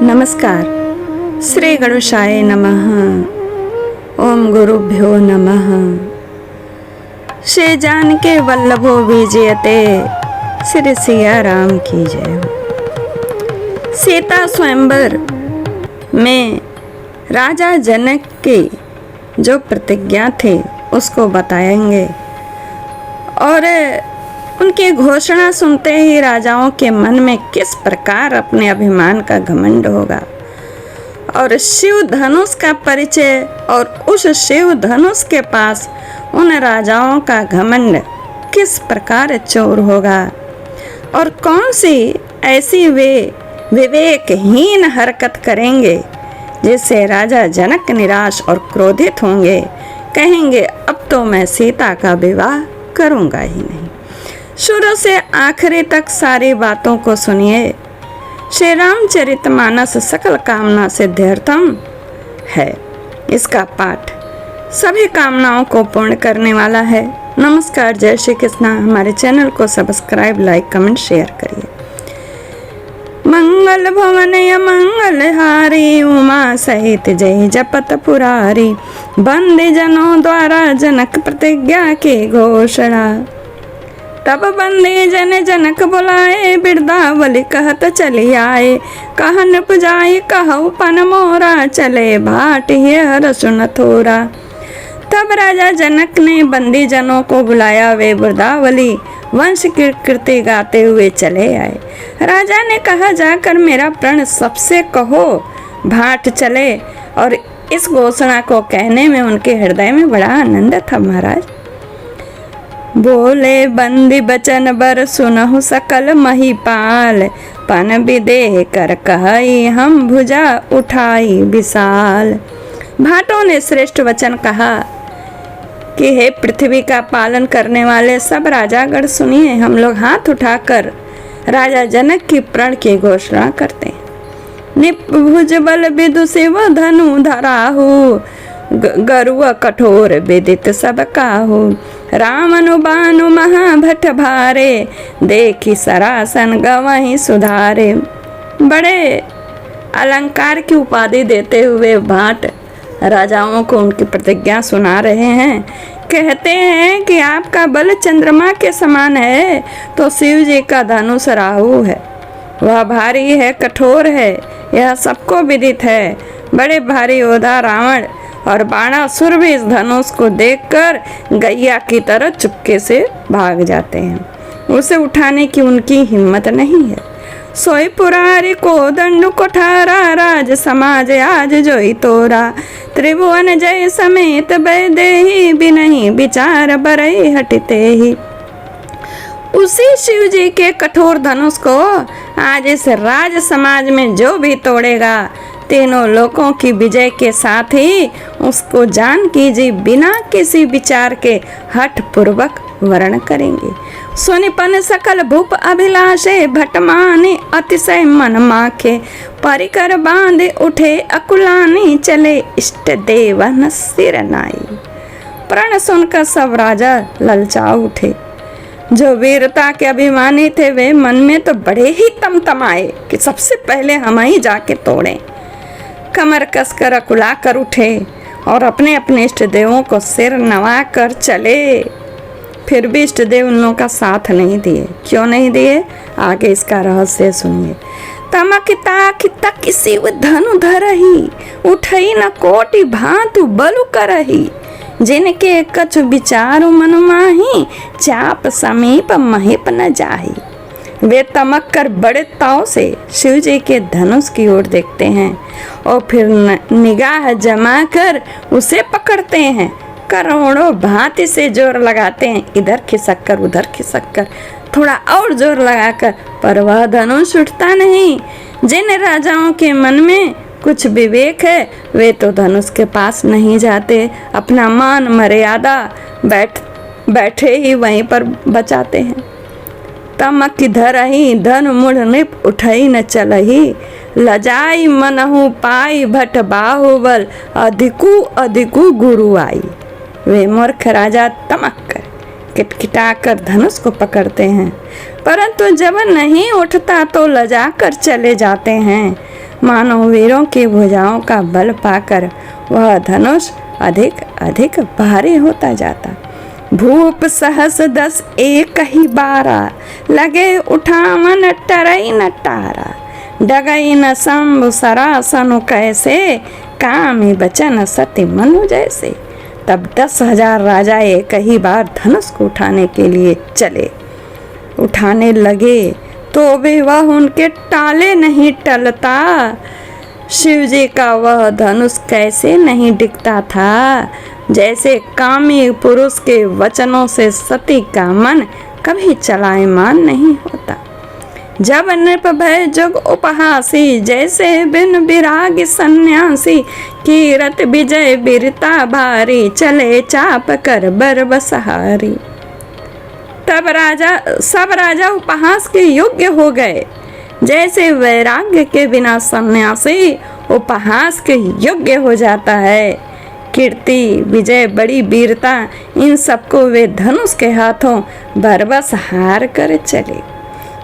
नमस्कार। श्री गणेशाय नमः। ओम गुरुभ्यो नमः। श्री जानके वल्लभो विजयते। श्री सिया राम की जय हो। सीता स्वयंवर में राजा जनक की जो प्रतिज्ञा थी उसको बताएंगे और उनकी घोषणा सुनते ही राजाओं के मन में किस प्रकार अपने अभिमान का घमंड होगा और शिव धनुष का परिचय और उस शिव धनुष के पास उन राजाओं का घमंड किस प्रकार चोर होगा और कौन सी ऐसी वे विवेकहीन हरकत करेंगे जिससे राजा जनक निराश और क्रोधित होंगे, कहेंगे अब तो मैं सीता का विवाह करूंगा ही नहीं। शुरू से आखिरी तक सारी बातों को सुनिए। श्री रामचरितमानस सकल कामना सिद्ध्यर्थम है। इसका पाठ सभी कामनाओं को पूर्ण करने वाला है। नमस्कार, जय श्री कृष्णा। हमारे चैनल को सब्सक्राइब, लाइक, कमेंट, शेयर करिए। मंगल भवनय मंगल हारी, उमा सहित जय जपत पुरारी, बंदी जनों द्वारा जनक प्रतिज्ञा की घोषणा। तब बंदी जन जनक बुलाए, बिरदावली कहत चली आए, कहन पुजाई कहु पन मोरा, चले भाट हर सुन थोरा। तब राजा जनक ने बंदी जनों को बुलाया, वे बिरदावली वंश की कृति गाते हुए चले आए। राजा ने कहा, जाकर मेरा प्रण सबसे कहो, भाट चले। और इस घोषणा को कहने में उनके हृदय में बड़ा आनंद था। महाराज बोले, बंदी बचन बर सुनहु सकल महिपाल, पन विदेह कर कहई हम भुजा उठाई विशाल। भाटों ने श्रेष्ठ वचन कहा कि हे पृथ्वी का पालन करने वाले सब राजागण सुनिए, हम लोग हाथ उठाकर राजा जनक की प्रण की घोषणा करते हैं। निभुज बल विदु शिव धनु धराहु, गरुआ कठोर विदित सब काहू, राम अनुबानु महाभट भारे, देखी सरासन गवही सुधारे। बड़े अलंकार की उपाधि देते हुए भाट राजाओं को उनकी प्रतिज्ञा सुना रहे हैं। कहते हैं कि आपका बल चंद्रमा के समान है तो शिव जी का धनुष राहु है, वह भारी है, कठोर है, यह सबको विदित है। बड़े भारी योद्धा रावण और बाणासुर भी इस धनुष को देखकर गैया की तरह चुपके से भाग जाते हैं, उसे उठाने की उनकी हिम्मत नहीं है। सोई पुरारी को दंडु कोठारा, राज समाज आज जोई तोरा, त्रिभुवन जय समेत बैदेही, बिनही विचार बरई हटते ही। उसी शिव जी के कठोर धनुष को आज इस राज समाज में जो भी तोड़ेगा, तीनों लोकों की विजय के साथ ही उसको जानकी जी बिना किसी विचार के हठ पूर्वक वर्ण करेंगे। सुनिपन सकल भूप अभिलाषे, भटमाने अतिशय मन माखे, परिकर बांधे उठे अकुलानी, चले इष्ट देवन सिर नाई। प्रण सुनकर सब राजा ललचा उठे। जो वीरता के अभिमानी थे वे मन में तो बड़े ही तमतमाए कि सबसे पहले हम ही जाके तोड़ें। कमर कसकर अकुला कर उठे और अपने अपने इष्ट देवों को सिर नवा कर चले। फिर भी इष्ट देव उन लोगों का साथ नहीं दिए। क्यों नहीं दिए, आगे इसका रहस्य सुनिए। तमकिता किता किसी धनु धरही, उठई न कोटि भांतु बलु करही, जिनके कछु विचारु मनु माही, चाप समीप महिप न जाही। वे तमक कर बड़े ताव से शिव जी के धनुष की ओर देखते हैं और फिर निगाह जमा कर उसे पकड़ते हैं। करोड़ों भांति से जोर लगाते हैं, इधर खिसक कर उधर खिसक कर, थोड़ा और जोर लगाकर, पर वह धनुष उठता नहीं। जिन राजाओं के मन में कुछ विवेक है वे तो धनुष के पास नहीं जाते, अपना मान मर्यादा बैठे ही वहीं पर बचाते हैं। तमक धरही धन मुड़ निप उठई न चलही, लजाई मनहु पाई भट बाहुबल, अधिकु अधिकु गुरु आई। वे मूर्ख राजा तमक कर किटकिटाकर धनुष को पकड़ते हैं, परंतु जब नहीं उठता तो लजाकर चले जाते हैं। मानो वीरों की भुजाओं का बल पाकर वह धनुष अधिक अधिक भारी होता जाता। भूप सहस 10 एक ही 12, लगे उठावन टरई न टारा। डगई न शंभु सरासनु कैसे, कामी बचन सती मनु जैसे। तब 10,000 राजा एक ही बार धनुष को उठाने के लिए चले। उठाने लगे तो भी वह उनके टाले नहीं टलता। शिव जी का वह धनुष कैसे नहीं दिखता था, जैसे कामी पुरुष के वचनों से सती का मन कभी चलायमान नहीं होता। जब नृप भय जुग उपहासी, जैसे बिन विराग सन्यासी। कीरत विजय वीरता भारी, चले चाप कर बरबसहारी। तब सब राजा उपहास के योग्य हो गए, जैसे वैराग्य के बिना सन्यासी उपहास के योग्य हो जाता है। कीर्ति विजय बड़ी वीरता इन सबको वे धनुष के हाथों बरबस हार कर चले।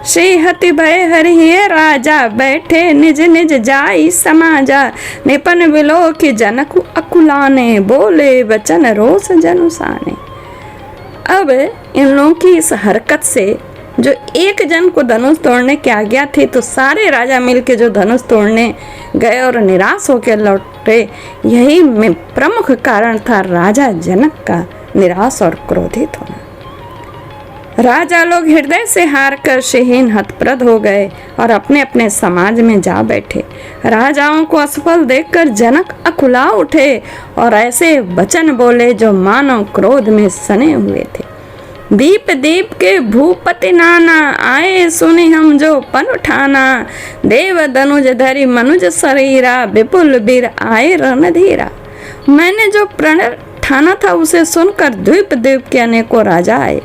श्रीहति भय हरिये राजा, बैठे निज निज जाई समाजा। निपन बिलो की जनक अकुलाने, बोले वचन रोष जनुसाने। अब इन लोगों की इस हरकत से जो एक जन को धनुष तोड़ने की आज्ञा थी, तो सारे राजा मिलके जो धनुष तोड़ने गए और निराश होकर लौटे, यही में प्रमुख कारण था राजा जनक का निराश और क्रोधित होना। राजा लोग हृदय से हार कर शहीन हतप्रद हो गए और अपने अपने समाज में जा बैठे। राजाओं को असफल देखकर जनक अकुला उठे और ऐसे वचन बोले जो मानव क्रोध में सने हुए थे। दीप दीप के भूपति नाना, आए सुनी हम जो पन उठाना। देव धनुज धरी मनुज शरीरा, विपुल वीर आए रणधीरा। मैंने जो प्रण ठाना था उसे सुनकर द्वीप द्वीप के अनेकों राजा आए।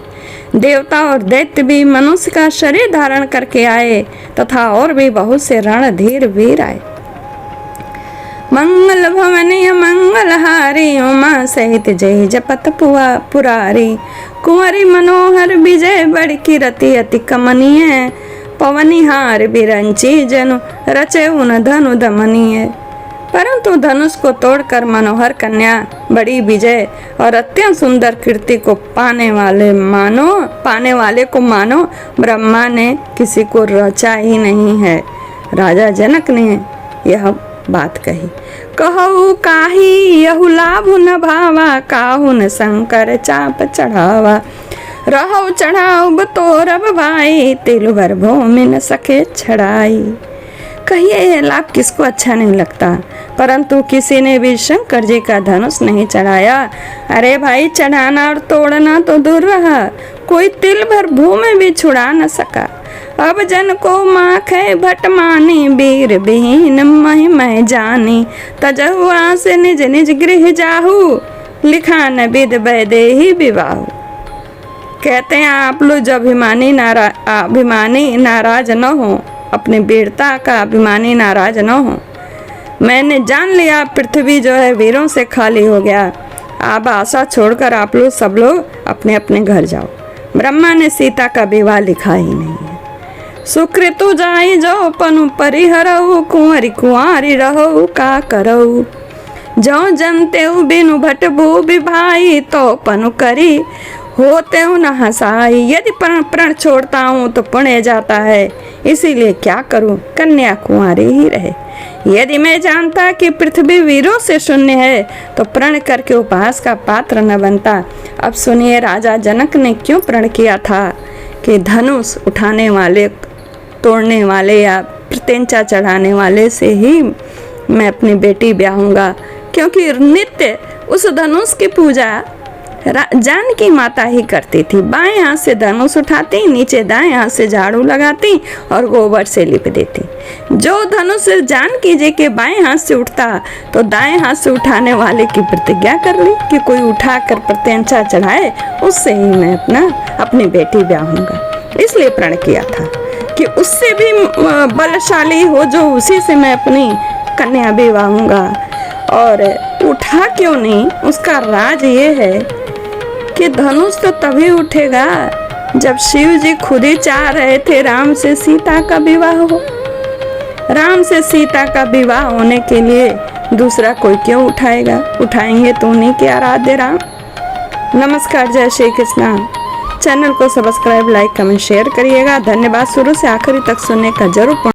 देवता और दैत्य भी मनुष्य का शरीर धारण करके आए तथा और भी बहुत से रणधीर वीर आए। मंगल भवनीय मंगलहारी, उमा सहित जय जपत पुरारी। कुंवरी मनोहर विजय बड़की रति अति कमनीय। पवनिहार बिरंची जनु रचे उन धनु दमनीय। परंतु धनुष को तोड़कर मनोहर कन्या बड़ी विजय और अत्यंत सुंदर कीर्ति को पाने वाले को मानो ब्रह्मा ने किसी को रचा ही नहीं है। राजा जनक ने यह बात कही। कहू काही यहु लाभ न भावा, काहू न शंकर चाप चढ़ावा। रहो चढ़ाओ बतोरब भाई, तिल भर भूमि न सके छड़ाई। कहिए यह लाभ किसको अच्छा नहीं लगता, परंतु किसी ने भी शंकर जी का धनुष नहीं चढ़ाया। अरे भाई, चढ़ाना और तोड़ना तो दूर रहा, कोई तिल भर भूमि भी छुड़ा न सका। अब जन को माखे भट मानी, वीर विहीन महिमय जानी। तजहुआ से निज निज गृह जाहू, लिखा न विद वैदेही विवाहु। कहते हैं आप लोग जो अभिमानी नाराज न हो, अपनी वीरता का अभिमानी नाराज न हो। मैंने जान लिया पृथ्वी जो है वीरों से खाली हो गया। अब आशा छोड़कर आप लोग सब लोग अपने अपने घर जाओ। ब्रह्मा ने सीता का विवाह लिखा ही नहीं है। सुकृतु जाई जो पनु परिहरऊ, कुंवरी कुंवारी रहू का करऊ। जो जनते बिनु भटबू विभाई, तो पनु करी होते हूँ न हंसाई। यदि प्रण छोड़ता हूँ तो पुण्य जाता है, इसीलिए क्या करूँ, कन्या कुंवारी ही रहे। यदि मैं जानता कि पृथ्वी वीरों से शून्य है तो प्रण करके उपहास का पात्र न बनता। अब सुनिए राजा जनक ने क्यों प्रण किया था कि धनुष उठाने वाले, तोड़ने वाले या प्रत्यंचा चढ़ाने वाले से ही मैं अपनी बेटी ब्याहूंगा, क्योंकि नित्य उस धनुष की पूजा जानकी माता ही करती थी। बाएं हाथ से धनुष उठाती, नीचे दाएं हाथ से झाड़ू लगाती और गोबर से लिप देती। जो धनुष जानकी जी के बाएं हाथ से उठता तो दाएं हाथ से उठाने वाले की प्रतिज्ञा कर ली कि कोई उठाकर प्रत्यंचा चढ़ाए उससे ही मैं अपनी बेटी ब्याहूंगा। इसलिए प्रण किया था कि उससे भी बलशाली हो जो, उसी से मैं अपनी कन्या ब्याहूंगा। और उठा क्यों नहीं, उसका राज ये है कि धनुष तो तभी उठेगा जब शिव जी खुद ही चाह रहे थे राम से सीता का विवाह हो। राम से सीता का विवाह होने के लिए दूसरा कोई क्यों उठाएगा, उठाएंगे तो उन्हीं के आराध्य राम। नमस्कार, जय श्री कृष्णा। चैनल को सब्सक्राइब, लाइक, कमेंट, शेयर करिएगा। धन्यवाद। शुरू से आखिरी तक सुनने का जरूर